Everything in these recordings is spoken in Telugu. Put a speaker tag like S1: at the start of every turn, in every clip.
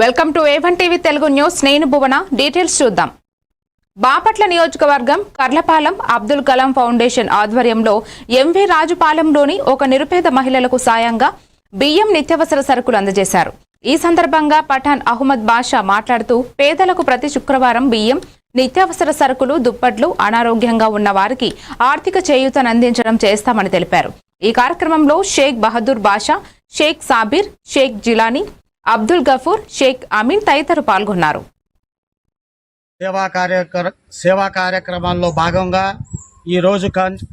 S1: Welcome to A1 TV Telugu news. నేను భువన. డీటెయిల్స్ చూద్దాం. బాపట్ల నియోజకవర్గం కర్లపాలెం అబ్దుల్ కలాం ఫౌండేషన్ ఆధ్వర్యంలో ఎంవి రాజుపాలెంలోని ఒక నిరుపేద మహిళలకు సాయంగా బియ్యం నిత్యావసర సరుకులు అందజేశారు. ఈ సందర్భంగా పఠాన్ అహ్మద్ బాషా మాట్లాడుతూ పేదలకు ప్రతి శుక్రవారం బియ్యం, నిత్యావసర సరుకులు, దుప్పట్లు, అనారోగ్యంగా ఉన్న వారికి ఆర్థిక చేయూతను అందించడం చేస్తామని తెలిపారు. ఈ కార్యక్రమంలో షేక్ బహదూర్ బాషా, షేక్ సాబిర్, షేక్ జిలానీ, అబ్దుల్ గఫూర్, షేక్ అమీన్ తదితరులు పాల్గొన్నారు.
S2: సేవా కార్యక్రమాల్లో భాగంగా ఈరోజు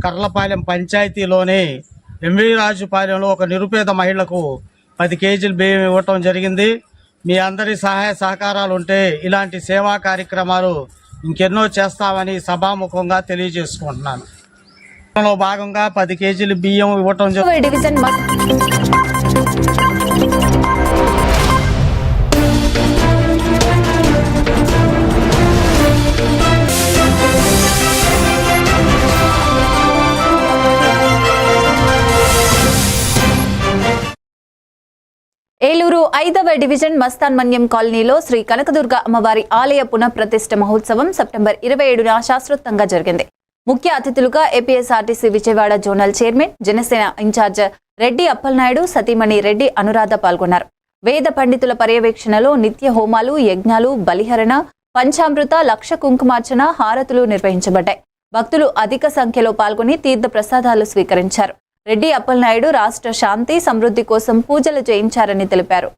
S2: కర్లపాలెం పంచాయతీలోని ఎంవి రాజుపాలెంలో ఒక నిరుపేద మహిళకు 10 కేజీలు బియ్యం ఇవ్వటం జరిగింది. మీ అందరి సహాయ సహకారాలు ఉంటే ఇలాంటి సేవా కార్యక్రమాలు ఇంకెన్నో చేస్తామని సభాముఖంగా తెలియజేసుకుంటున్నాను. భాగంగా 10 కేజీలు బియ్యం ఇవ్వటం జరిగింది.
S3: ఏలూరు 5వ డివిజన్ మస్తాన్ మన్యం కాలనీలో శ్రీ కనకదుర్గ అమ్మవారి ఆలయ పునఃప్రతిష్ఠ మహోత్సవం సెప్టెంబర్ 27న శాస్త్రోక్తంగా జరిగింది. ముఖ్య అతిథులుగా APSRTC Vijayawada zonal chairman, Janasena in charge Reddy Appalanaidu, సతీమణి రెడ్డి అనురాధ పాల్గొన్నారు. వేద పండితుల పర్యవేక్షణలో నిత్య హోమాలు, యజ్ఞాలు, బలిహరణ, పంచామృత, లక్ష కుంకుమార్చన, హారతులు నిర్వహించబడ్డాయి. భక్తులు అధిక సంఖ్యలో పాల్గొని తీర్థ ప్రసాదాలు స్వీకరించారు. రెడ్డి అప్పలనాయుడు రాష్ట్ర శాంతి సమృద్ధి కోసం పూజలు చేయించారని తెలిపారు.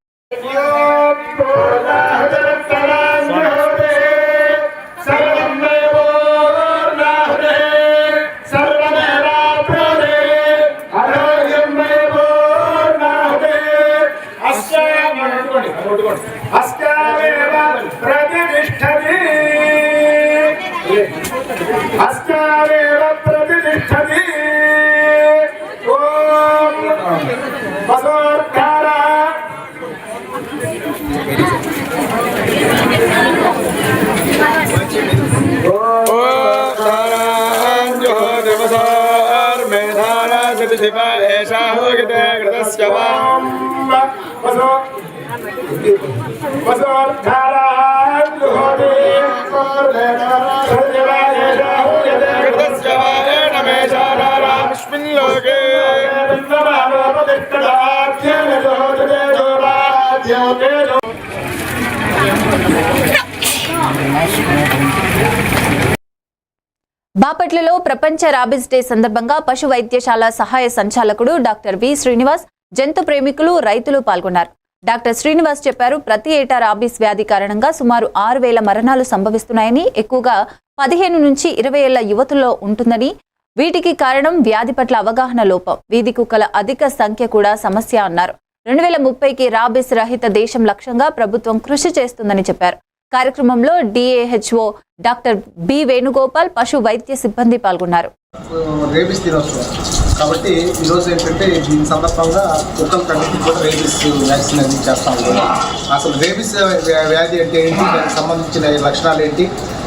S3: బాపట్లలో ప్రపంచ రాబీస్ డే సందర్భంగా పశు వైద్యశాల సహాయ సంచాలకుడు డాక్టర్ వి శ్రీనివాస్, జంతు ప్రేమికులు, రైతులు పాల్గొన్నారు. డాక్టర్ శ్రీనివాస్ చెప్పారు, ప్రతి ఏటా రాబీస్ వ్యాధి కారణంగా సుమారు 6,000 మరణాలు సంభవిస్తున్నాయని, ఎక్కువగా 15 నుంచి 20 ఏళ్ల యువతుల్లో ఉంటుందని, వీటికి కారణం వ్యాధి పట్ల అవగాహన లోపం, వీధి కుక్కల అధిక సంఖ్య కూడా సమస్య అన్నారు. 2030కి రాబీస్ రహిత దేశం లక్ష్యంగా ప్రభుత్వం కృషి చేస్తుందని చెప్పారు. కార్యక్రమంలో డిఏహెచ్ఓ డాక్టర్ బి వేణుగోపాల్, పశు వైద్య సిబ్బంది పాల్గొన్నారు.
S4: రేబీస్ దినోత్సవం కాబట్టి ఈరోజు ఏంటంటే దీని సందర్భంగా కుక్కలకన్నిటికీ కూడా రేబీస్ వ్యాక్సిన్ అనేది చేస్తూ ఉంటాం. అసలు రేబీస్ వ్యాధి అంటే ఏంటి, దానికి సంబంధించిన లక్షణాలు ఏంటి,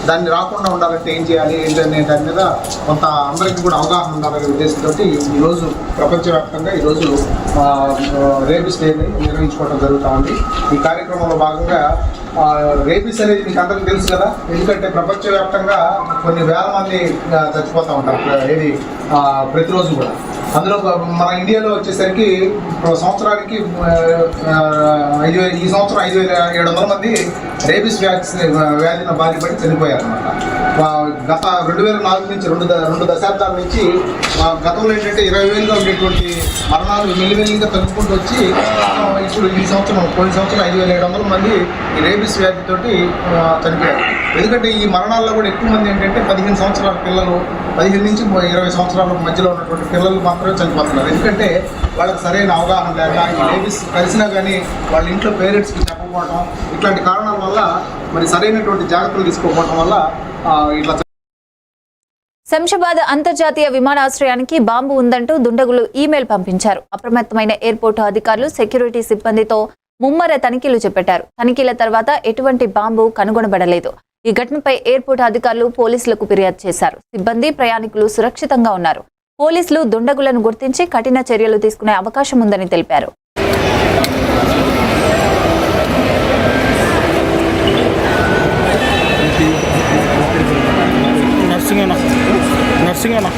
S4: దాన్ని రాకుండా ఉండాలంటే ఏం చేయాలి ఏంటి అనే దాని మీద కొంత అందరికీ కూడా అవగాహన ఉండాలనే ఉద్దేశంతో ఈరోజు ప్రపంచవ్యాప్తంగా ఈరోజు రేబీస్ డేని నిర్వహించుకోవడం జరుగుతూ ఉంది. ఈ కార్యక్రమంలో భాగంగా రేబీస్ అనేది మీకు అందరికీ తెలుసు కదా, ఎందుకంటే ప్రపంచవ్యాప్తంగా కొన్ని వేల మంది చచ్చిపోతూ ఉంటారు ఏది ప్రతిరోజు కూడా. అందులో మన ఇండియాలో వచ్చేసరికి సంవత్సరానికి ఈ సంవత్సరం 5,700 మంది రేబీస్ వ్యాధిన బాధపడి చనిపోయారన్నమాట. గత 2004 నుంచి రెండు దశాబ్దాల నుంచి గతంలో ఏంటంటే 20,000గా ఉండేటువంటి మరణాలు మెల్లిమెల్లిగా తగ్గుకుంటూ వచ్చి ఇప్పుడు పోయిన సంవత్సరం 5,700 మంది ఈ రేబీస్ వ్యాధితోటి చనిపోయారు. ఎందుకంటే ఈ మరణాల్లో కూడా ఎక్కువ మంది ఏంటంటే 15 సంవత్సరాల పిల్లలు, 15 నుంచి 20 సంవత్సరాల మధ్యలో ఉన్నటువంటి పిల్లలు మాత్రమే చనిపోతున్నారు. ఎందుకంటే వాళ్ళకి సరైన అవగాహన లేక ఈ రేబీస్ కలిసినా కానీ వాళ్ళ ఇంట్లో పేరెంట్స్కి చెప్పకపోవడం, ఇట్లాంటి కారణాల వల్ల మరి సరైనటువంటి జాగ్రత్తలు తీసుకోకపోవడం వల్ల ఇట్లా.
S3: శంషాబాద్ అంతర్జాతీయ విమానాశ్రయానికి బాంబు ఉందంటూ దుండగులు ఈమెయిల్ పంపించారు. అప్రమత్తమైన ఎయిర్పోర్టు అధికారులు సెక్యూరిటీ సిబ్బందితో ముమ్మర తనిఖీలు చేపట్టారు. తనిఖీల తర్వాత ఎటువంటి బాంబు కనుగొనబడలేదు. ఈ ఘటనపై ఎయిర్పోర్టు అధికారులు పోలీసులకు ఫిర్యాదు చేశారు. సిబ్బంది, ప్రయాణికులు సురక్షితంగా ఉన్నారు. పోలీసులు దుండగులను గుర్తించి కఠిన చర్యలు తీసుకునే అవకాశం ఉందని తెలిపారు.
S5: నర్సింగ్ అన్న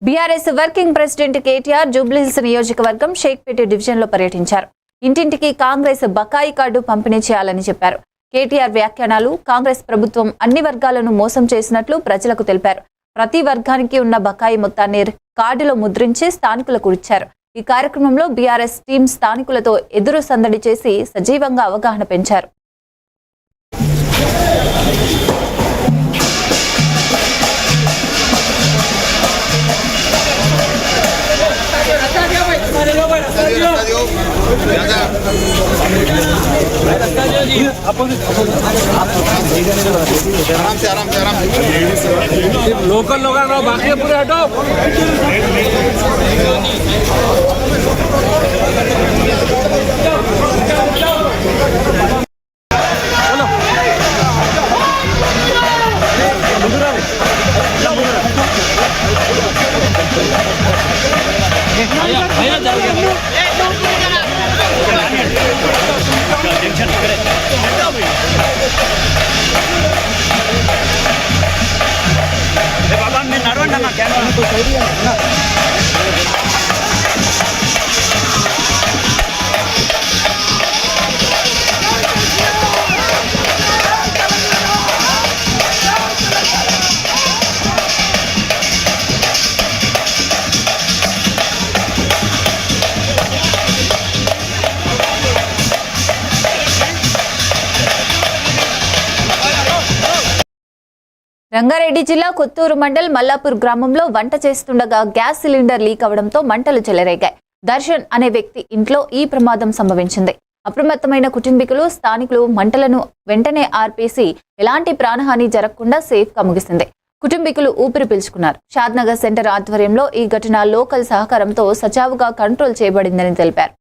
S3: BRS working president KTR Jubilee Hills నియోజకవర్గం షేక్పేట డివిజన్లో పర్యటించారు. ఇంటింటికి కాంగ్రెస్ బకాయి కార్డు పంపిణీ చేయాలని చెప్పారు. కేటీఆర్ వ్యాఖ్యానాలు కాంగ్రెస్ ప్రభుత్వం అన్ని వర్గాలను మోసం చేసినట్లు ప్రజలకు తెలిపారు. ప్రతి వర్గానికి ఉన్న బకాయి మొత్తాన్ని కార్డులో ముద్రించి స్థానికులకు ఇచ్చారు. ఈ కార్యక్రమంలో బీఆర్ఎస్ టీం స్థానికులతో ఎదురు సందడి చేసి సజీవంగా అవగాహన పెంచారు.
S5: लोकल लोग बाकी पूरे हटो రంగారెడ్డి జిల్లా కొత్తూరు మండల్ మల్లాపూర్ గ్రామంలో వంట చేస్తుండగా గ్యాస్ సిలిండర్ లీక్ అవడంతో మంటలు చెలరేగాయి. దర్శన్ అనే వ్యక్తి ఇంట్లో ఈ ప్రమాదం సంభవించింది. అప్రమత్తమైన కుటుంబీకులు స్థానికులు మంటలను వెంటనే ఆర్పేసి ఎలాంటి ప్రాణహాని జరగకుండా సేఫ్గా ముగిసింది. కుటుంబీకులు ఊపిరి పీల్చుకున్నారు. షాద్నగర్ సెంటర్ ఆధ్వర్యంలో ఈ ఘటన లోకల్ సహకారంతో సజావుగా కంట్రోల్ చేయబడిందని తెలిపారు.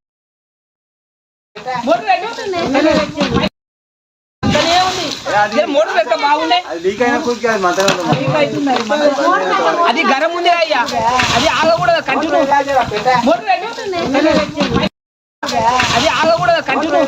S6: అది గరం ఉంది అయ్యా, అది ఆగకూడదు కంటిన్యూ, అది ఆగకూడదు కంటిన్యూ,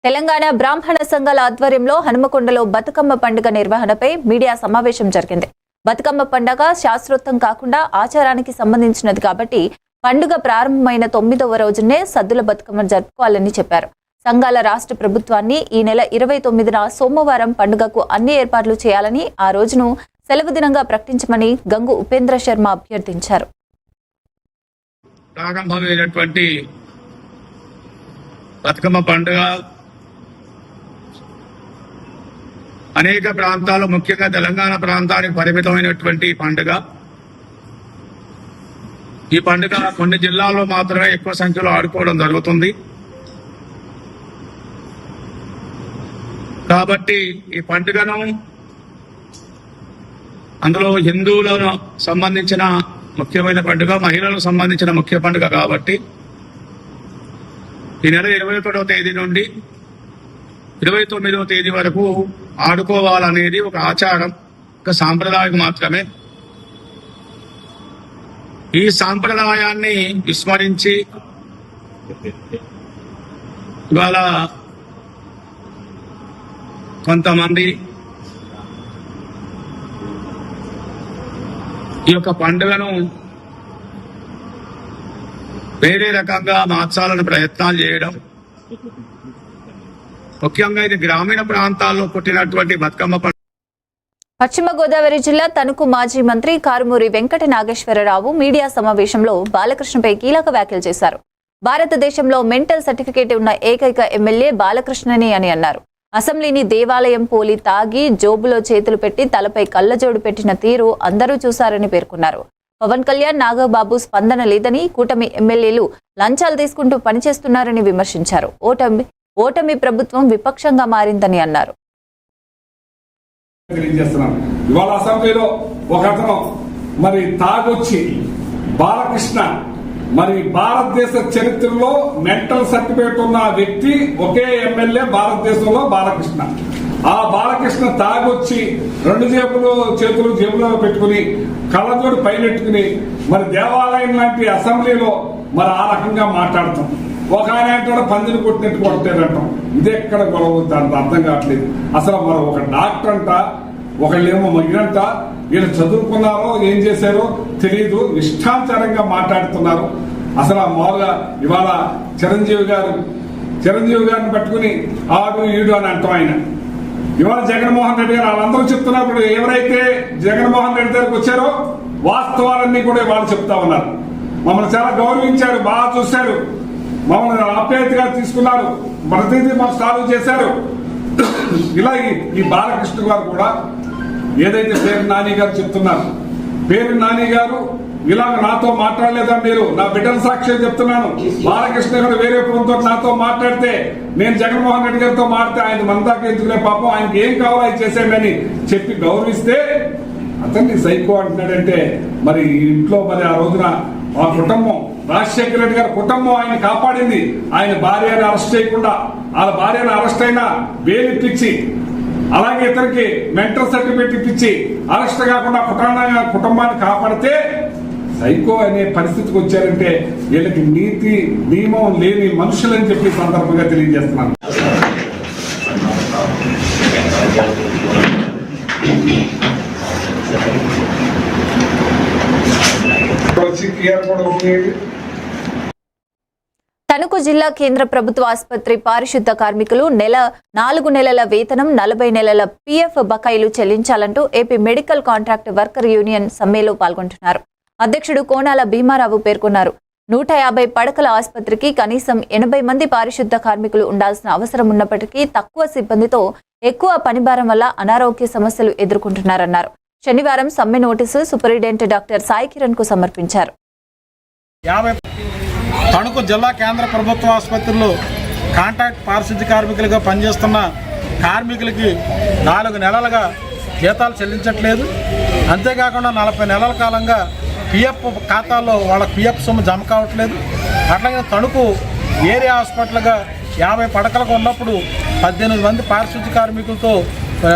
S3: తెలంగాణ బ్రాహ్మణ సంఘాల ఆధ్వర్యంలో హనుమకొండలో బతుకమ్మ పండుగ నిర్వహణపై మీడియా సమావేశం జరిగింది. బతుకమ్మ పండుగ శాస్త్రోక్తం కాకుండా ఆచారానికి సంబంధించినది కాబట్టి పండుగ ప్రారంభమైన 9వ రోజునే సద్దుల బతుకమ్మ జరుపుకోవాలని చెప్పారు. సంఘాల రాష్ట్ర ప్రభుత్వాన్ని ఈ నెల 29న సోమవారం పండుగకు అన్ని ఏర్పాట్లు చేయాలని, ఆ రోజును సెలవు దినంగా ప్రకటించమని గంగు ఉపేంద్ర శర్మ అభ్యర్థించారు.
S7: ప్రారంభమైనటువంటి బతుకమ్మ పండుగ అనేక ప్రాంతాలు, ముఖ్యంగా తెలంగాణ ప్రాంతానికి పరిమితమైనటువంటి పండుగ. ఈ పండుగ కొన్ని జిల్లాల్లో మాత్రమే ఎక్కువ సంఖ్యలో ఆడుకోవడం జరుగుతుంది. కాబట్టి ఈ పండుగను అందులో హిందువులకు సంబంధించిన ముఖ్యమైన పండుగ, మహిళలకు సంబంధించిన ముఖ్య పండుగ కాబట్టి ఈ నెల 21వ తేదీ నుండి 29వ తేదీ వరకు ఆడుకోవాలనేది ఒక ఆచారం, ఒక సాంప్రదాయం మాత్రమే. ఈ సాంప్రదాయాన్ని విస్మరించి ఇవాళ కొంతమంది ఈ యొక్క పండుగను వేరే రకంగా మార్చాలని ప్రయత్నాలు చేయడం, ముఖ్యంగా ఇది గ్రామీణ ప్రాంతాల్లో పుట్టినటువంటి బతుకమ్మ పండుగ.
S5: పశ్చిమ గోదావరి జిల్లా తణుకు మాజీ మంత్రి కారుమూరి వెంకట నాగేశ్వరరావు మీడియా సమావేశంలో బాలకృష్ణపై కీలక వ్యాఖ్యలు చేశారు. భారతదేశంలో మెంటల్ సర్టిఫికేట్ ఉన్న ఏకైక ఎమ్మెల్యే బాలకృష్ణనే అని అన్నారు. అసెంబ్లీని దేవాలయం పోలి తాగి జోబులో చేతులు పెట్టి తలపై కళ్ళజోడు పెట్టిన తీరు అందరూ చూశారని పేర్కొన్నారు. పవన్ కళ్యాణ్, నాగబాబు స్పందన లేదని, కూటమి ఎమ్మెల్యేలు లంచాలు తీసుకుంటూ పనిచేస్తున్నారని విమర్శించారు. ఓటమి ప్రభుత్వం విపక్షంగా మారిందని అన్నారు.
S8: ఇవాళ అసెంబ్లీలో ఒక అతను మరి తాగొచ్చి బాలకృష్ణ మరి భారతదేశ చరిత్రలో మెంటల్ సర్టిఫికేట్ ఉన్న వ్యక్తి ఒకే ఎమ్మెల్యే భారతదేశంలో బాలకృష్ణ. ఆ బాలకృష్ణ తాగొచ్చి రెండు చేతులు జేబులో పెట్టుకుని కళ్ళజోడు పైనెట్టుకుని మరి దేవాలయం లాంటి అసెంబ్లీలో మరి ఆ రకంగా మాట్లాడతాం. ఒక ఆయన అంటాడు పందిని కొట్టినట్టు కొట్టారంటాం. ఇదే ఎక్కడ గొడవ దానికి అర్థం కావట్లేదు. అసలు మరి ఒక డాక్టర్ అంట, ఒకళ్ళేమో మగినంట, వీళ్ళు చదువుకున్నారో ఏం చేశారో తెలియదు, ఇష్టానుసారంగా మాట్లాడుతున్నారు. అసలు మామూలుగా ఇవాళ చిరంజీవి గారిని పట్టుకుని ఆడు ఈడు అని అంటాం. ఆయన ఇవాళ జగన్మోహన్ రెడ్డి గారు వాళ్ళందరూ చెప్తున్నప్పుడు ఎవరైతే జగన్మోహన్ రెడ్డి దగ్గరకు వచ్చారో వాస్తవాలన్నీ కూడా వాళ్ళు చెప్తా ఉన్నారు. మమ్మల్ని చాలా గౌరవించారు, బాగా చూశారు, మమ్మల్ని ఆప్యాయతగా తీసుకున్నారు, ప్రతిదీ మాకు సాల్వ్ చేశారు. ఇలా ఈ బాలకృష్ణ గారు కూడా ఏదైతే పేరు నాని గారు చెప్తున్నారు, పేరు నాని గారు ఇలాగ నాతో మాట్లాడలేదా మీరు? నా బిడ్డల సాక్ష్యం చెప్తున్నాను. బాలకృష్ణ గారు వేరే ఫోన్తో నాతో మాట్లాడితే నేను జగన్మోహన్ రెడ్డి గారితో మాట్లాడితే ఆయన మన దాకా ఎందుకులే పాపం, ఆయనకి ఏం కావాలో అది చేసేయండి చెప్పి గౌరవిస్తే అతన్ని సైకో అంటున్నాడంటే మరి ఇంట్లో మరి ఆ రోజున ఆ కుటుంబం, రాజశేఖర రెడ్డి గారి కుటుంబం ఆయన కాపాడింది. ఆయన భార్యని అరెస్ట్ చేయకుండా, వాళ్ళ భార్యను అరెస్ట్ అయినా బెయిల్ ఇప్పించి, అలాగే ఇతనికి మెంటల్ సర్టిఫికేట్ ఇప్పించి అరెస్ట్ కాకుండా కుటుంబాన్ని కాపాడితే సైకో అనే పరిస్థితికి వచ్చారంటే వీళ్ళకి నీతి నియమం లేని మనుషులని చెప్పి సందర్భంగా తెలియజేస్తున్నాను.
S5: తణుకు జిల్లా కేంద్ర ప్రభుత్వ ఆసుపత్రి పారిశుద్ధ కార్మికులు 4 నెలల వేతనం, 40 నెలల పీఎఫ్ బకాయిలు చెల్లించాలంటూ AP medical contract worker union సమ్మెలో పాల్గొంటున్నారు. అధ్యక్షుడు కోనాల భీమారావు పేర్కొన్నారు. 150 పడకల ఆసుపత్రికి కనీసం 80 మంది పారిశుద్ధ కార్మికులు ఉండాల్సిన అవసరం ఉన్నప్పటికీ తక్కువ సిబ్బందితో ఎక్కువ పనిభారం వల్ల అనారోగ్య సమస్యలు ఎదుర్కొంటున్నారన్నారు. శనివారం సమ్మె notice superintendent doctor Sai Kiran కు సమర్పించారు.
S2: తణుకు జిల్లా కేంద్ర ప్రభుత్వ ఆసుపత్రిలో కాంట్రాక్ట్ పారిశుద్ధ్య కార్మికులుగా పనిచేస్తున్న కార్మికులకి 4 నెలలుగా జీతాలు చెల్లించట్లేదు. అంతేకాకుండా 40 నెలల కాలంగా పిఎఫ్ ఖాతాల్లో వాళ్ళ పిఎఫ్ సొమ్ము జమ కావట్లేదు. అట్లాగే తణుకు ఏరియా హాస్పిటల్గా 50 పడకలకు ఉన్నప్పుడు 18 మంది పారిశుద్ధ్య కార్మికులతో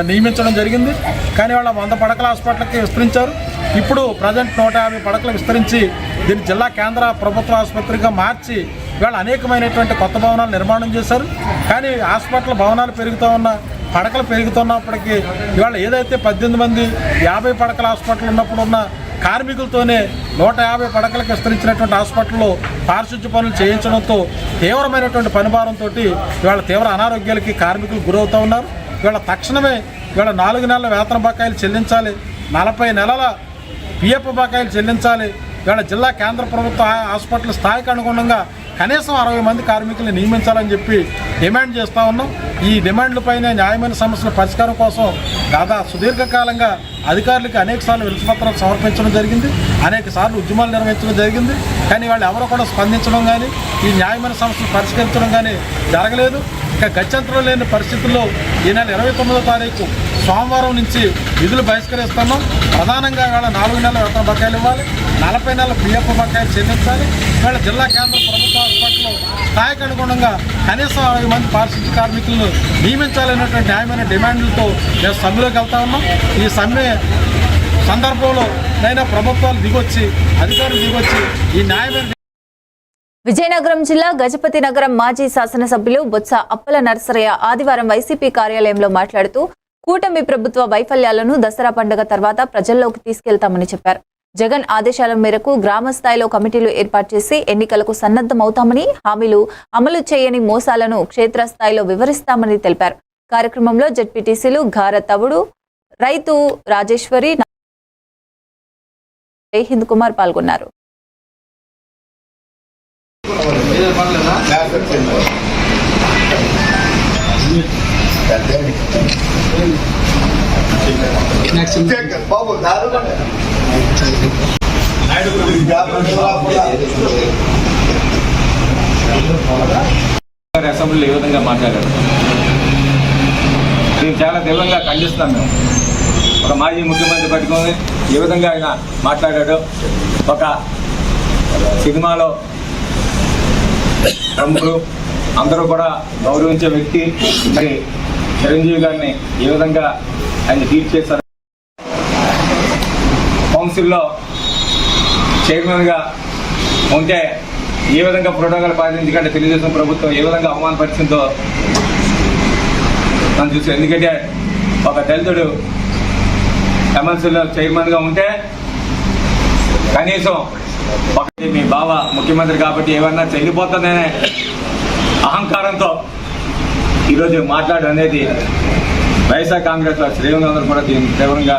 S2: నియమించడం జరిగింది. కానీ వాళ్ళ 100 పడకల హాస్పిటల్కి విస్తరించారు. ఇప్పుడు ప్రజెంట్ 150 పడకలు విస్తరించి దీన్ని జిల్లా కేంద్ర ప్రభుత్వ ఆసుపత్రిగా మార్చి ఇవాళ అనేకమైనటువంటి కొత్త భవనాలు నిర్మాణం చేశారు. కానీ హాస్పిటల్ భవనాలు పెరుగుతూ ఉన్న, పడకలు పెరుగుతున్నప్పటికీ ఇవాళ ఏదైతే 18 మంది 50 పడకల హాస్పిటల్ ఉన్నప్పుడు ఉన్న కార్మికులతోనే 150 పడకలకు విస్తరించినటువంటి హాస్పిటల్లో పారిశుద్ధ్య పనులు చేయించడంతో తీవ్రమైనటువంటి పనిభారంతో ఇవాళ తీవ్ర అనారోగ్యాలకి కార్మికులు గురవుతూ ఉన్నారు. ఇవాళ తక్షణమే ఇవాళ 4 నెలల వేతన బకాయిలు చెల్లించాలి, 40 నెలల పిఎఫ్ బకాయిలు చెల్లించాలి. ఇవాళ జిల్లా కేంద్ర ప్రభుత్వ హాస్పిటల్ స్థాయికి అనుగుణంగా కనీసం 60 మంది కార్మికులను నియమించాలని చెప్పి డిమాండ్ చేస్తూ ఉన్నాం. ఈ డిమాండ్లపైన న్యాయమైన సమస్యల పరిష్కారం కోసం సుదీర్ఘకాలంగా అధికారులకు అనేకసార్లు వినతిపత్రాలు సమర్పించడం జరిగింది, అనేకసార్లు ఉద్యమాలు నిర్వహించడం జరిగింది. కానీ వాళ్ళు ఎవరో కూడా స్పందించడం కానీ ఈ న్యాయమైన సమస్యలు పరిష్కరించడం కానీ జరగలేదు. ఇక గత్యంతరం లేని పరిస్థితుల్లో ఈ నెల 29వ తారీఖు సోమవారం నుంచి విధులు బహిష్కరిస్తున్నాం. ప్రధానంగా ఇవాళ 4 నెలల వేతన బకాయిలు ఇవ్వాలి, 40 నెలల పిఎఫ్ బకాయిలు చెల్లించాలి. ఇవాళ జిల్లా కేంద్ర ప్రభుత్వ హాస్పిటల్లో స్థాయికి అనుగుణంగా కనీసం 60 మంది పారిశుద్ధ్య కార్మికులను నియమించాలనేటువంటి న్యాయమైన డిమాండ్లతో మేము సమ్మెలోకి వెళ్తా ఉన్నాం. ఈ సమ్మె సందర్భంలో నైనా ప్రభుత్వాలు దిగొచ్చి, అధికారులు దిగొచ్చి ఈ న్యాయమైన
S5: విజయనగరం జిల్లా గజపతి నగరం మాజీ శాసనసభ్యులు బొత్స అప్పల నరసరయ్య ఆదివారం వైసీపీ కార్యాలయంలో మాట్లాడుతూ కూటమి ప్రభుత్వ వైఫల్యాలను దసరా పండుగ తర్వాత ప్రజల్లోకి తీసుకెళ్తామని చెప్పారు.
S3: జగన్ ఆదేశాల మేరకు గ్రామ స్థాయిలో కమిటీలు ఏర్పాటు చేసి ఎన్నికలకు సన్నద్ధమవుతామని, హామీలు అమలు చేయని మోసాలను క్షేత్రస్థాయిలో వివరిస్తామని తెలిపారు. కార్యక్రమంలో జెడ్పీటీసీలు ఘార తవుడు, రైతు రాజేశ్వరి, హింద్ కుమార్ పాల్గొన్నారు.
S9: అసెంబ్లీలో ఏ విధంగా మాట్లాడారు మేము చాలా తీవ్రంగా ఖండిస్తున్నాం. మేము ఒక మాజీ ముఖ్యమంత్రి పట్టుకొని ఏ విధంగా ఆయన మాట్లాడాడు. ఒక సినిమాలో ప్రముఖులు అందరూ కూడా గౌరవించే వ్యక్తి మరి చిరంజీవి గారిని ఏ విధంగా ఆయన ట్వీట్ చేశారు. కౌన్సిల్లో చైర్మన్గా ఉంటే ఏ విధంగా ప్రోటోకాల్ పాటించకంటే తెలుగుదేశం ప్రభుత్వం ఏ విధంగా అవమానపరిచిందో మనం చూసాం. ఎందుకంటే ఒక దళితుడు ఎమ్మెల్సీలో చైర్మన్గా ఉంటే కనీసం మీ బావ ముఖ్యమంత్రి కాబట్టి ఏమన్నా చెల్లిపోతుందనే అహంకారంతో ఈరోజు మాట్లాడడం అనేది వైఎస్ఆర్ కాంగ్రెస్ శ్రేణులందరూ కూడా దీన్ని తీవ్రంగా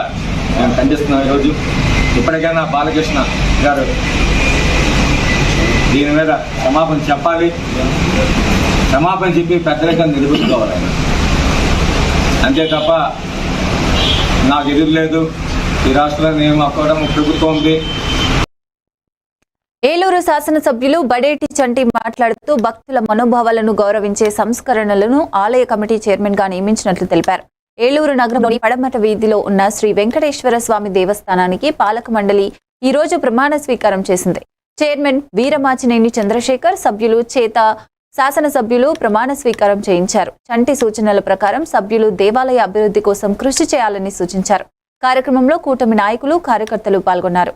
S9: మేము ఖండిస్తున్నాం. ఈరోజు ఇప్పటికైనా బాలకృష్ణ గారు దీని మీద క్షమాపణ చెప్పాలి. క్షమాపణ చెప్పి పెద్దరికం నిరూపించుకోవాలి. అంతే తప్ప నాకు ఎదురు లేదు, ఈ రాష్ట్రంలో నేను అక్కడ ప్రభుత్వం ఉంది.
S3: ఏలూరు శాసనసభ్యులు బడేటి చంటి మాట్లాడుతూ భక్తుల మనోభావాలను గౌరవించే సంస్కరణలను ఆలయ కమిటీ చైర్మన్ గా నియమించినట్లు తెలిపారు. ఏలూరు నగరంలోని పడమట వీధిలో ఉన్న శ్రీ వెంకటేశ్వర స్వామి దేవస్థానానికి పాలక మండలి ఈ రోజు ప్రమాణ స్వీకారం చేసింది. చైర్మన్ వీరమాచినేని చంద్రశేఖర్ సభ్యులు చేత శాసనసభ్యులు ప్రమాణ స్వీకారం చేయించారు. చంటి సూచనల ప్రకారం సభ్యులు దేవాలయ అభివృద్ధి కోసం కృషి చేయాలని సూచించారు. కార్యక్రమంలో కూటమి నాయకులు, కార్యకర్తలు పాల్గొన్నారు.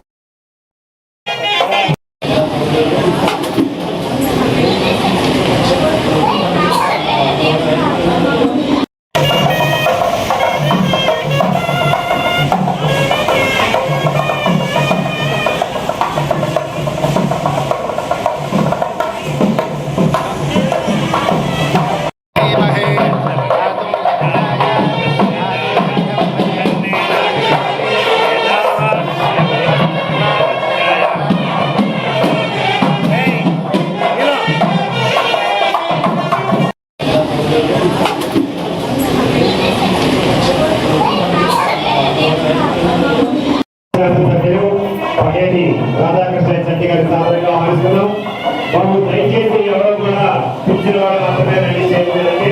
S10: దయచేసి ఎవరు కూడా పిచ్చిన వాళ్ళు మాత్రమే రెడీ చేయలేదండి.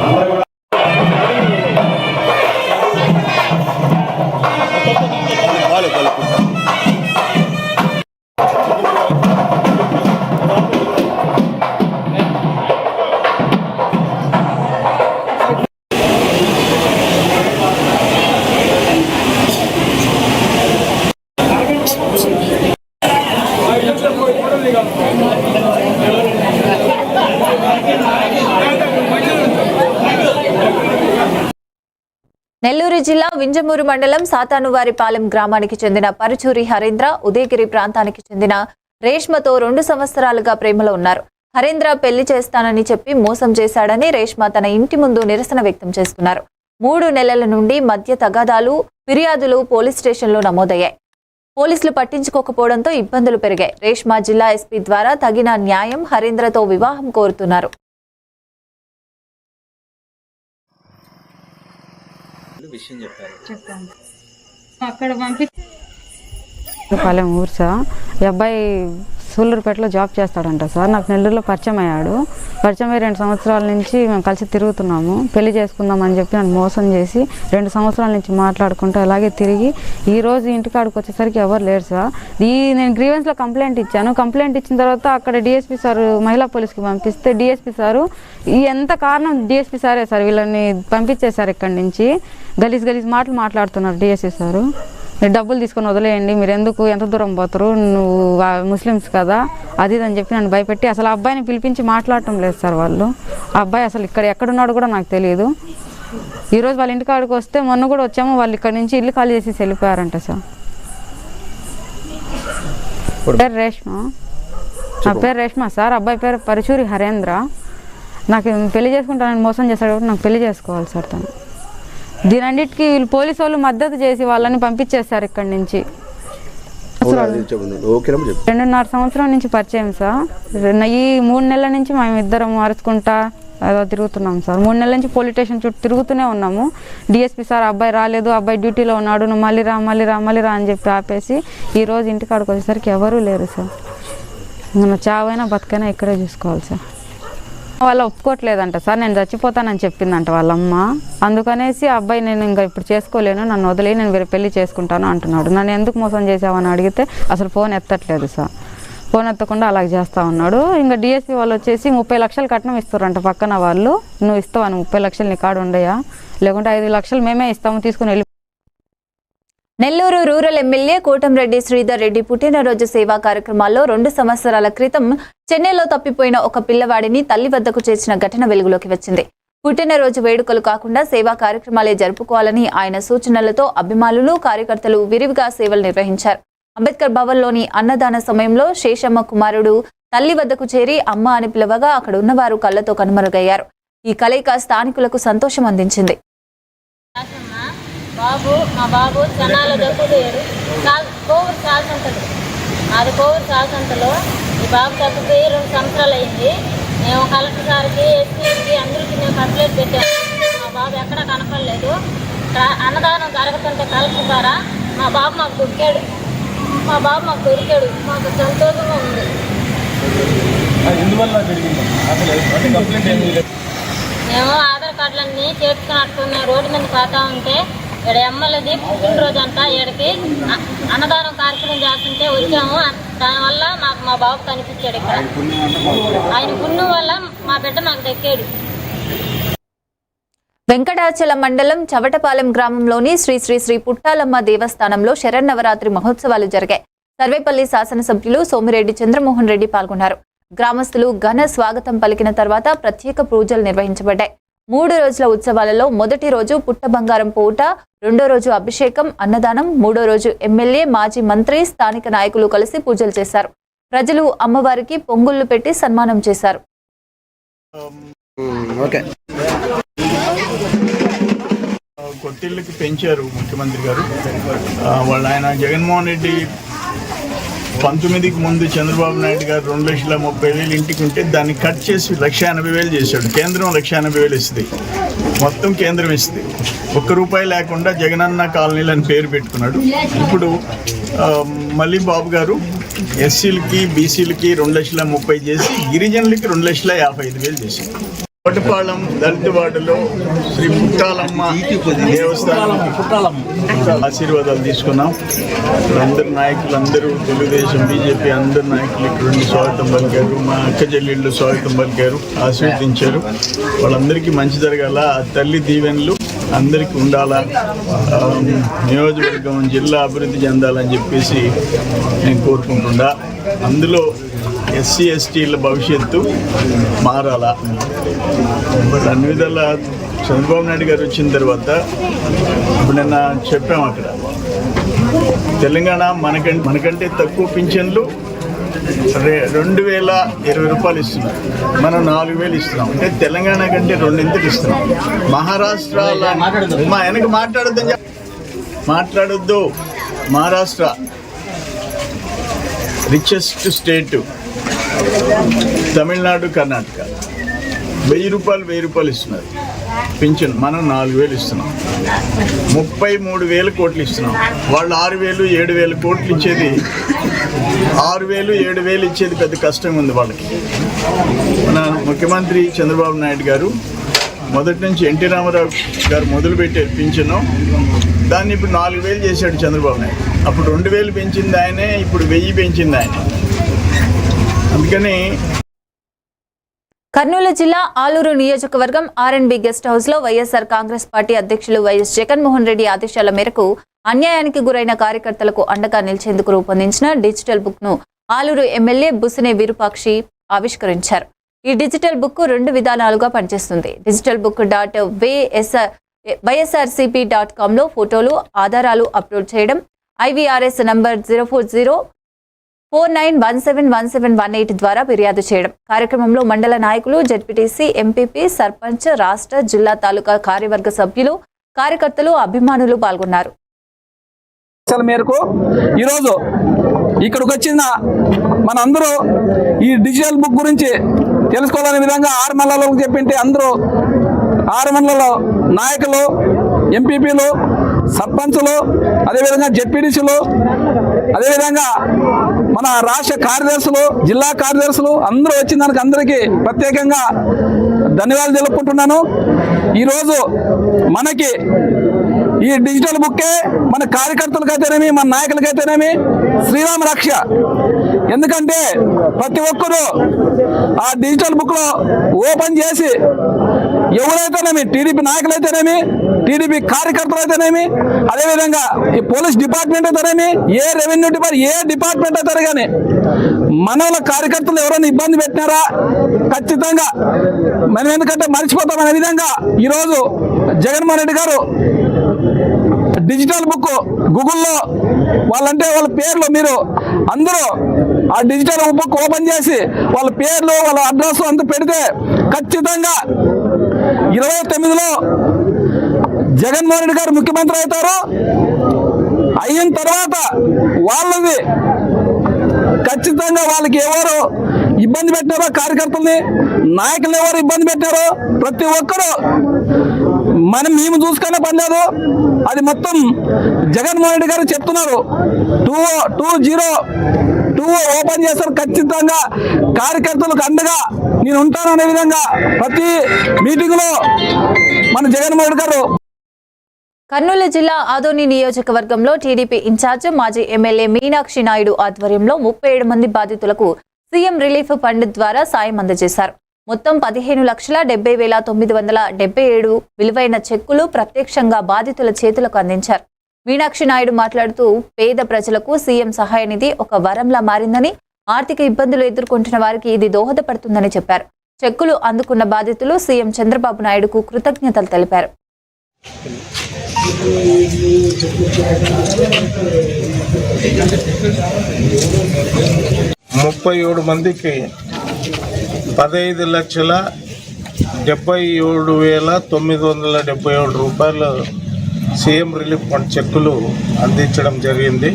S10: అందరూ కూడా
S3: నెల్లూరు జిల్లా వింజమూరు మండలం సాతానువారిపాలెం గ్రామానికి చెందిన పరుచూరి హరేంద్ర ఉదయగిరి ప్రాంతానికి చెందిన రేష్మతో 2 సంవత్సరాలుగా ప్రేమలో ఉన్నారు. హరేంద్ర పెళ్లి చేస్తానని చెప్పి మోసం చేశాడని రేష్మ తన ఇంటి ముందు నిరసన వ్యక్తం చేస్తున్నారు. 3 నెలల నుండి మధ్య తగాదాలు, ఫిర్యాదులు పోలీస్ స్టేషన్లో నమోదయ్యాయి. పోలీసులు పట్టించుకోకపోవడంతో ఇబ్బందులు పెరిగాయి. రేష్మ జిల్లా ఎస్పీ ద్వారా తగిన న్యాయం, హరేంద్రతో వివాహం కోరుతున్నారు.
S11: అక్కడ పాలెం ఊరు సార్. ఈ అబ్బాయి సూళ్ళూరుపేటలో జాబ్ చేస్తాడంట సార్. నాకు నెల్లూరులో పరిచయం అయ్యాడు. పరిచయం అయ్యి 2 సంవత్సరాల నుంచి మేము కలిసి తిరుగుతున్నాము. పెళ్లి చేసుకుందామని చెప్పి నన్ను మోసం చేసి 2 సంవత్సరాల నుంచి మాట్లాడుకుంటూ అలాగే తిరిగి ఈరోజు ఇంటికాడికి వచ్చేసరికి ఎవరు లేరు సార్. నేను గ్రీవెన్స్లో కంప్లైంట్ ఇచ్చాను. కంప్లైంట్ ఇచ్చిన తర్వాత అక్కడ డిఎస్పీ సార్ మహిళా పోలీస్కి పంపిస్తే డిఎస్పీ సారు ఎంత కారణం డిఎస్పీ సారే సార్ వీళ్ళని పంపించేశారు. ఇక్కడి నుంచి గలీజ్ మాటలు మాట్లాడుతున్నారు డిఎస్పీ సారు. మీరు డబ్బులు తీసుకొని వదిలేయండి, మీరు ఎందుకు ఎంత దూరం పోతారు, నువ్వు ముస్లిమ్స్ కదా అది అని చెప్పి నన్ను భయపెట్టి అసలు ఆ అబ్బాయిని పిలిపించి మాట్లాడటం లేదు సార్. వాళ్ళు ఆ అబ్బాయి అసలు ఇక్కడ ఎక్కడున్నాడు కూడా నాకు తెలియదు. ఈరోజు వాళ్ళ ఇంటికాడికి వస్తే మొన్న కూడా వచ్చాము, వాళ్ళు ఇక్కడ నుంచి ఇల్లు ఖాళీ చేసి వెళ్ళిపోయారంట సార్. పేరు రేష్మ. నా పేరు రేష్మ సార్. అబ్బాయి పేరు పరుచూరి హరేంద్ర. నాకు పెళ్లి చేసుకుంటానని మోసం చేశాడు కాబట్టి నాకు పెళ్లి చేసుకోవాలి సార్ తను. దీనన్నిటికీ వీళ్ళు పోలీసు వాళ్ళు మద్దతు చేసి వాళ్ళని పంపించేస్తారు ఇక్కడి నుంచి. 2.5 సంవత్సరం నుంచి పరిచయం సార్. ఈ 3 నెలల నుంచి మేము ఇద్దరం అరుచుకుంటా ఏదో తిరుగుతున్నాం సార్. 3 నెలల నుంచి పోలీస్ స్టేషన్ చుట్టూ తిరుగుతూనే ఉన్నాము. డిఎస్పీ సార్ అబ్బాయి రాలేదు, అబ్బాయి డ్యూటీలో ఉన్నాడు, నువ్వు మళ్ళీ రా అని చెప్పి ఆపేసి ఈరోజు ఇంటికాడికి వచ్చేసరికి ఎవరూ లేరు సార్. ఇంకా చావైనా బతుకైనా ఇక్కడే చూసుకోవాలి సార్. వాళ్ళు ఒప్పుకోవట్లేదంట సార్. నేను చచ్చిపోతానని చెప్పిందంట వాళ్ళమ్మ. అందుకనేసి అబ్బాయి నేను ఇంకా ఇప్పుడు చేసుకోలేను, నన్ను వదిలే, నేను వేరే పెళ్లి చేసుకుంటాను అంటున్నాడు. నన్ను ఎందుకు మోసం చేసావని అడిగితే అసలు ఫోన్ ఎత్తట్లేదు సార్. ఫోన్ ఎత్తకుండా అలాగే చేస్తూ ఉన్నాడు. ఇంకా డిఎస్పీ వాళ్ళు వచ్చేసి 30 లక్షలు కట్నం ఇస్తారంట పక్కన వాళ్ళు. నువ్వు ఇస్తావని 30 లక్షలు నీ కాడు ఉండయా, లేకుంటే 5 లక్షలు మేమే ఇస్తాము తీసుకుని వెళ్ళి.
S3: నెల్లూరు రూరల్ ఎమ్మెల్యే కోటంరెడ్డి శ్రీధర్ రెడ్డి పుట్టినరోజు సేవా కార్యక్రమాల్లో 2 సంవత్సరాల క్రితం చెన్నైలో తప్పిపోయిన ఒక పిల్లవాడిని తల్లి వద్దకు చేర్చిన ఘటన వెలుగులోకి వచ్చింది. పుట్టినరోజు వేడుకలు కాకుండా సేవా కార్యక్రమాలే జరుపుకోవాలని ఆయన సూచనలతో అభిమానులు, కార్యకర్తలు విరివిగా సేవలు నిర్వహించారు. అంబేద్కర్ భవన్లోని అన్నదాన సమయంలో శేషమ్మ కుమారుడు తల్లి వద్దకు చేరి అమ్మ అని పిలవగా అక్కడ ఉన్నవారు కళ్ళతో కనుమరుగయ్యారు. ఈ కలయిక స్థానికులకు సంతోషం అందించింది.
S12: మా బాబు జనాల దక్కుపోయారు. కోవిడ్ శాసంతలు అది కోవిడ్ శాసంతలో ఈ బాబు తప్పిపోయి 2 సంవత్సరాలు అయింది. మేము కలెక్టర్ సార్కి, ఎస్పీకి అందరికీ మేము కంప్లైంట్ పెట్టాము. మా బాబు ఎక్కడా కనపడలేదు. అన్నదానం జరుగుతుంటే కలెక్టర్ ద్వారా మా బాబు మాకు దొరికాడు. మాకు సంతోషంగా ఉంది. మేము ఆధార్ కార్డులన్నీ చేర్చుకున్నట్టున్న రోడ్డు మీద పోతా ఉంటే ఇక్కడ ఎమ్మెల్యేది పుట్టినరోజు అంట, ఇక్కడికి అన్నదానం కార్యక్రమం చేస్తుంటే వచ్చాము. దానివల్ల మాకు మా బాబు కనిపించాడు. ఇక్కడ ఆయన పుణ్యం వల్ల మా బిడ్డ మాకు దక్కాడు.
S3: వెంకటాచలం మండలం చవటపాలెం గ్రామంలోని శ్రీ శ్రీ శ్రీ పుట్టాలమ్మ దేవస్థానంలో శరన్నవరాత్రి మహోత్సవాలు జరిగాయి. సర్వేపల్లి శాసనసభ్యులు సోమిరెడ్డి చంద్రమోహన్ రెడ్డి పాల్గొన్నారు. గ్రామస్తులు ఘన స్వాగతం పలికిన తర్వాత ప్రత్యేక పూజలు నిర్వహించబడ్డాయి. 3 రోజుల ఉత్సవాలలో మొదటి రోజు పుట్ట బంగారం పూట, 2వ రోజు అభిషేకం, అన్నదానం, 3వ రోజు ఎమ్మెల్యే, మాజీ మంత్రి, స్థానిక నాయకులు కలిసి పూజలు చేశారు. ప్రజలు అమ్మవారికి పొంగుళ్లు పెట్టి సన్మానం చేశారు.
S13: కొట్టిళ్ళకి పెంచారు ముఖ్యమంత్రి గారు. ఆయన జగన్మోహన్ రెడ్డి 19కి ముందు చంద్రబాబు నాయుడు గారు 2,30,000 ఇంటికి ఉంటే దాన్ని కట్ చేసి 1,80,000 చేశాడు. కేంద్రం 1,80,000 ఇస్తుంది, మొత్తం కేంద్రం ఇస్తుంది. ₹1 లేకుండా జగనన్న కాలనీలు అని పేరు పెట్టుకున్నాడు. ఇప్పుడు మళ్ళీ బాబు గారు ఎస్సీలకి, బీసీలకి 2,30,000 చేసి గిరిజనులకి 2,55,000 చేశారు. కోటపాలెం దళిత వార్డులో శ్రీ పుట్టాలమ్మ దేవస్థానం ఆశీర్వాదాలు తీసుకున్నాం. అందరు నాయకులు, అందరూ తెలుగుదేశం, బీజేపీ అందరు నాయకులు ఇక్కడ నుండి స్వాగతం పలికారు. మా అక్క చెల్లెళ్ళు స్వాగతం పలికారు, ఆశీర్వదించారు. వాళ్ళందరికీ మంచి జరగాల, తల్లి దీవెనలు అందరికీ ఉండాలా, నియోజకవర్గం, జిల్లా అభివృద్ధి చెందాలని చెప్పేసి నేను కోరుకుంటున్నా. అందులో ఎస్సీ ఎస్టీల భవిష్యత్తు మారాలా. అన్ని విధాల చంద్రబాబు నాయుడు గారు వచ్చిన తర్వాత ఇప్పుడు నిన్న చెప్పాము, అక్కడ తెలంగాణ మనకంటే తక్కువ పింఛన్లు 2,020 రూపాయలు ఇస్తున్నారు, మనం 4,000 ఇస్తున్నాం. అంటే తెలంగాణ కంటే 2 ఇస్తున్నాం. మహారాష్ట్ర మా వెనక మాట్లాడొద్దు. మహారాష్ట్ర రిచెస్ట్ స్టేటు, తమిళనాడు, కర్ణాటక 1,000 రూపాయలు ఇస్తున్నారు పింఛన్, మనం 4,000 ఇస్తున్నాం. 33,000 కోట్లు ఇస్తున్నాం. వాళ్ళు 6,000, 7,000 కోట్లు ఇచ్చేది, 6,000, 7,000 ఇచ్చేది పెద్ద కష్టం ఉంది వాళ్ళకి. మన ముఖ్యమంత్రి చంద్రబాబు నాయుడు గారు మొదటి నుంచి ఎన్టీ రామారావు గారు మొదలుపెట్టే పింఛను, దాన్ని ఇప్పుడు 4,000 చేశాడు చంద్రబాబు నాయుడు. అప్పుడు 2,000 పెంచింది ఆయనే, ఇప్పుడు 1,000 పెంచింది ఆయన. అందుకని
S3: కర్నూలు జిల్లా ఆలూరు నియోజకవర్గం ఆర్ఎండ్బి గెస్ట్ హౌస్ లో వైఎస్ఆర్ కాంగ్రెస్ పార్టీ అధ్యక్షులు వైఎస్ జగన్మోహన్ రెడ్డి ఆదేశాల మేరకు అన్యాయానికి గురైన కార్యకర్తలకు అండగా నిలిచేందుకు రూపొందించిన డిజిటల్ బుక్ ను ఆలూరు ఎమ్మెల్యే బుసినే విరూపాక్షి ఆవిష్కరించారు. ఈ డిజిటల్ బుక్ 2 విధానాలుగా పనిచేస్తుంది. డిజిటల్ బుక్ .వైఎస్ఆర్సీపీ.com లో ఫోటోలు, ఆధారాలు అప్లోడ్ చేయడం, IVRS నంబర్ 040 49171718 ద్వారా ఫిర్యాదు చేయడం. కార్యక్రమంలో మండల నాయకులు, జెడ్పీటీసీ, ఎంపీపీ, సర్పంచ్, రాష్ట్ర, జిల్లా, తాలూకా కార్యవర్గ సభ్యులు, కార్యకర్తలు, అభిమానులు పాల్గొన్నారు.
S14: మేరకు ఈరోజు ఇక్కడికి వచ్చిన మనందరూ ఈ డిజిటల్ బుక్ గురించి తెలుసుకోవాలనే విధంగా 6 మండలాలకు చెప్పింటే అందరూ 6 మండలాల నాయకులు, ఎంపీపీలు, సర్పంచులు, అదేవిధంగా జెడ్పీటీసీలు, అదేవిధంగా మన రాష్ట్ర కార్యదర్శులు, జిల్లా కార్యదర్శులు అందరూ వచ్చిన దానికి అందరికీ ప్రత్యేకంగా ధన్యవాదాలు తెలుపుకుంటున్నాను. ఈరోజు మనకి ఈ డిజిటల్ బుక్కే మన కార్యకర్తలకైతేనేమి, మన నాయకులకైతేనేమి శ్రీరామ రక్ష. ఎందుకంటే ప్రతి ఒక్కరూ ఆ డిజిటల్ బుక్ లో ఓపెన్ చేసి ఎవరైతేనేమి, టీడీపీ నాయకులైతేనేమి, టీడీపీ కార్యకర్తలు అయితేనేమి, అదేవిధంగా ఈ పోలీస్ డిపార్ట్మెంట్ అయితేనేమి, ఏ రెవెన్యూ డిపార్ట్మెంట్, ఏ డిపార్ట్మెంట్ అయితే కానీ మనల కార్యకర్తలు ఎవరైనా ఇబ్బంది పెట్టినారా ఖచ్చితంగా మనం ఎందుకంటే మర్చిపోతామనే విధంగా ఈరోజు జగన్మోహన్ రెడ్డి గారు డిజిటల్ బుక్ గూగుల్లో వాళ్ళంటే వాళ్ళ పేర్లు మీరు అందరూ ఆ డిజిటల్ బుక్ ఓపెన్ చేసి వాళ్ళ పేర్లు, వాళ్ళ అడ్రస్ అంతా పెడితే ఖచ్చితంగా 29లో జగన్మోహన్ రెడ్డి గారు ముఖ్యమంత్రి అవుతారు. అయిన తర్వాత వాళ్ళది ఖచ్చితంగా వాళ్ళకి ఎవరు ఇబ్బంది పెట్టారో, కార్యకర్తల్ని, నాయకులు ఎవరు ఇబ్బంది పెట్టారో ప్రతి ఒక్కరూ మేము చూసుకునే పని లేదు. అది మొత్తం జగన్మోహన్ రెడ్డి గారు చెప్తున్నారు. 2022 ఓపెన్ చేస్తారు. ఖచ్చితంగా కార్యకర్తలకు అండగా నేను ఉంటాననే విధంగా ప్రతి మీటింగ్ లో మన జగన్మోహన్ రెడ్డి గారు.
S3: కర్నూలు జిల్లా ఆదోని నియోజకవర్గంలో టీడీపీ ఇన్ఛార్జ్, మాజీ ఎమ్మెల్యే మీనాక్షి నాయుడు ఆధ్వర్యంలో 37 మంది బాధితులకు సీఎం రిలీఫ్ ఫండ్ ద్వారా సాయం అందజేశారు. మొత్తం 15,70,977 విలువైన చెక్కులు ప్రత్యక్షంగా బాధితుల చేతులకు అందించారు. మీనాక్షి నాయుడు మాట్లాడుతూ, పేద ప్రజలకు సీఎం సహాయ నిధి ఒక వరంలా మారిందని, ఆర్థిక ఇబ్బందులు ఎదుర్కొంటున్న వారికి ఇది దోహదపడుతుందని చెప్పారు. చెక్కులు అందుకున్న బాధితులు సీఎం చంద్రబాబు నాయుడుకు కృతజ్ఞతలు తెలిపారు.
S2: 37 మందికి 15,77,977 రూపాయలు సీఎం రిలీఫ్ ఫండ్ చెక్కులు అందించడం జరిగింది.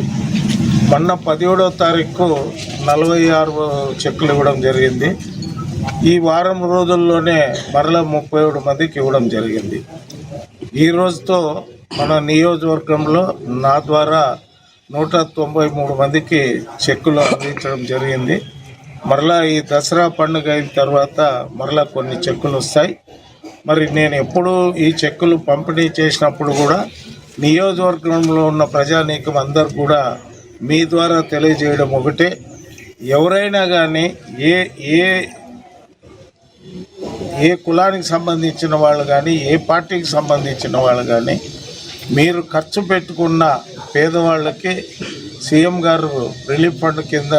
S2: మొన్న 17వ తారీఖు 46 చెక్కులు ఇవ్వడం జరిగింది. ఈ వారం రోజుల్లోనే మరలా 37 మందికి ఇవ్వడం జరిగింది. ఈ రోజుతో మన నియోజకవర్గంలో నా ద్వారా 193 మందికి చెక్కులు అందించడం జరిగింది. మరలా ఈ దసరా పండుగ అయిన తర్వాత మరలా కొన్ని చెక్కులు వస్తాయి. మరి నేను ఎప్పుడు ఈ చెక్కులు పంపిణీ చేసినప్పుడు కూడా నియోజకవర్గంలో ఉన్న ప్రజానీకం అందరూ కూడా మీ ద్వారా తెలియజేయడం ఒకటే, ఎవరైనా కానీ ఏ కులానికి సంబంధించిన వాళ్ళు కానీ, ఏ పార్టీకి సంబంధించిన వాళ్ళు కానీ, మీరు ఖర్చు పెట్టుకున్న పేదవాళ్ళకి సీఎం గారు రిలీఫ్ ఫండ్ కింద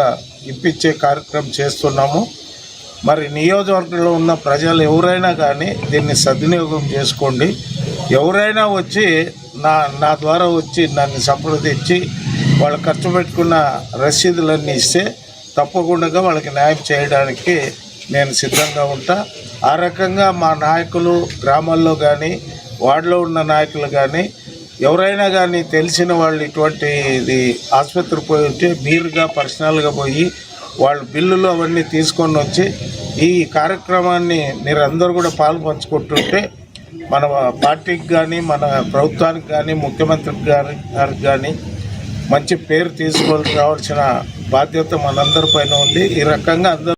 S2: ఇప్పించే కార్యక్రమం చేస్తున్నాము. మరి నియోజకవర్గంలో ఉన్న ప్రజలు ఎవరైనా కానీ దీన్ని సద్వినియోగం చేసుకోండి. ఎవరైనా వచ్చి నా ద్వారా వచ్చి నన్ను సంప్రదించి వాళ్ళు ఖర్చు పెట్టుకున్న రసీదులన్నీ ఇస్తే తప్పకుండా వాళ్ళకి న్యాయం చేయడానికి నేను సిద్ధంగా ఉంటా. ఆ రకంగా మా నాయకులు గ్రామాల్లో కానీ, వార్డులో ఉన్న నాయకులు కానీ, ఎవరైనా కానీ తెలిసిన వాళ్ళు ఇటువంటి ఇది ఆసుపత్రి పోయి ఉంటే మీరుగా పర్సనల్గా పోయి వాళ్ళు బిల్లులు అవన్నీ తీసుకొని వచ్చి ఈ కార్యక్రమాన్ని మీరందరూ కూడా పాల్పంచుకుంటుంటే మన పార్టీకి కానీ, మన ప్రభుత్వానికి కానీ, ముఖ్యమంత్రి గారికి కానీ మంచి పేరు తీసుకొని రావాల్సిన బాధ్యత మనందరిపైన ఉంది. ఈ రకంగా అందరూ.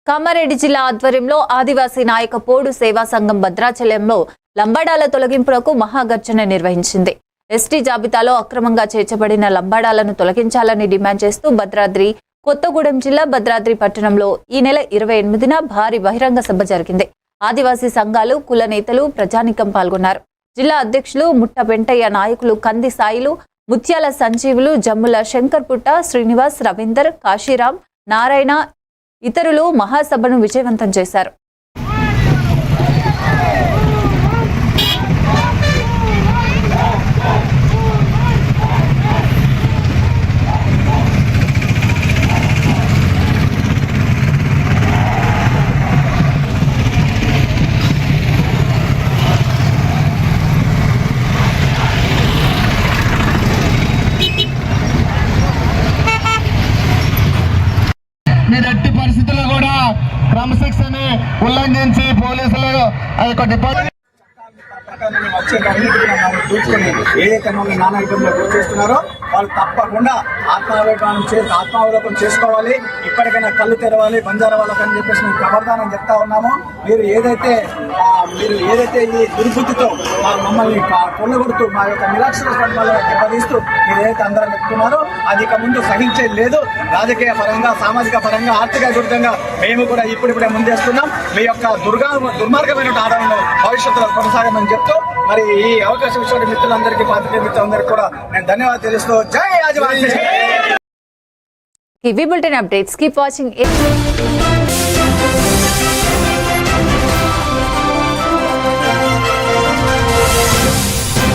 S3: కామారెడ్డి జిల్లా ఆధ్వర్యంలో ఆదివాసీ నాయక పోడు సేవా సంఘం భద్రాచలంలో లంబాడాల తొలగింపులకు మహాగర్జన నిర్వహించింది. ఎస్టీ జాబితాలో అక్రమంగా చేర్చబడిన లంబాడాలను తొలగించాలని డిమాండ్ చేస్తూ భద్రాద్రి కొత్తగూడెం జిల్లా భద్రాద్రి పట్టణంలో ఈ నెల 28న భారీ బహిరంగ సభ జరిగింది. ఆదివాసీ సంఘాలు, కుల నేతలు, ప్రజానికం పాల్గొన్నారు. జిల్లా అధ్యక్షులు ముట్ట వెంటయ్య, నాయకులు కంది సాయిలు, ముత్యాల సంజీవులు, జమ్ముల శంకర్పుట్ట, శ్రీనివాస్, రవీందర్, కాశీరాం, నారాయణ ఇతరులు మహాసభను విజయవంతం చేశారు.
S15: మీరు ఎట్టి పరిస్థితుల్లో కూడా క్రమశిక్షణ ఉల్లంఘించి పోలీసులు ఆ యొక్క డిపాజిట్
S16: ఏదైతే మమ్మల్ని నానాయుధంలో చేస్తున్నారో వాళ్ళు తప్పకుండా ఆత్మావలోకం చేసుకోవాలి. ఇప్పటికైనా కళ్ళు తెరవాలి బంజారా వాళ్ళకి అని చెప్పేసి మేము ప్రవర్తనం చెప్తా ఉన్నాము. మీరు ఏదైతే ఈ దుర్బుద్ధితో మమ్మల్ని కొల్లగొడుతూ మా యొక్క నిరాక్షరమైన దెబ్బతీస్తూ మీరు ఏదైతే అందరం చెప్తున్నారో అది ఇక ముందు సహించేది లేదు. రాజకీయ పరంగా, సామాజిక పరంగా, ఆర్థిక విరుద్ధంగా మేము కూడా ఇప్పుడిప్పుడే ముందేస్తున్నాం. మీ యొక్క దుర్మార్గమైన ఆదాయంలో భవిష్యత్తులో కొనసాగమని చెప్తూ మరి ఈ అవకాశం ఇచ్చిన మిత్రులందరికీ, పాత్రికేయ మిత్రులందరికీ కూడా నేను ధన్యవాదాలు తెలుస్తూ Jai Adivasi.
S3: Bulletin updates keep watching.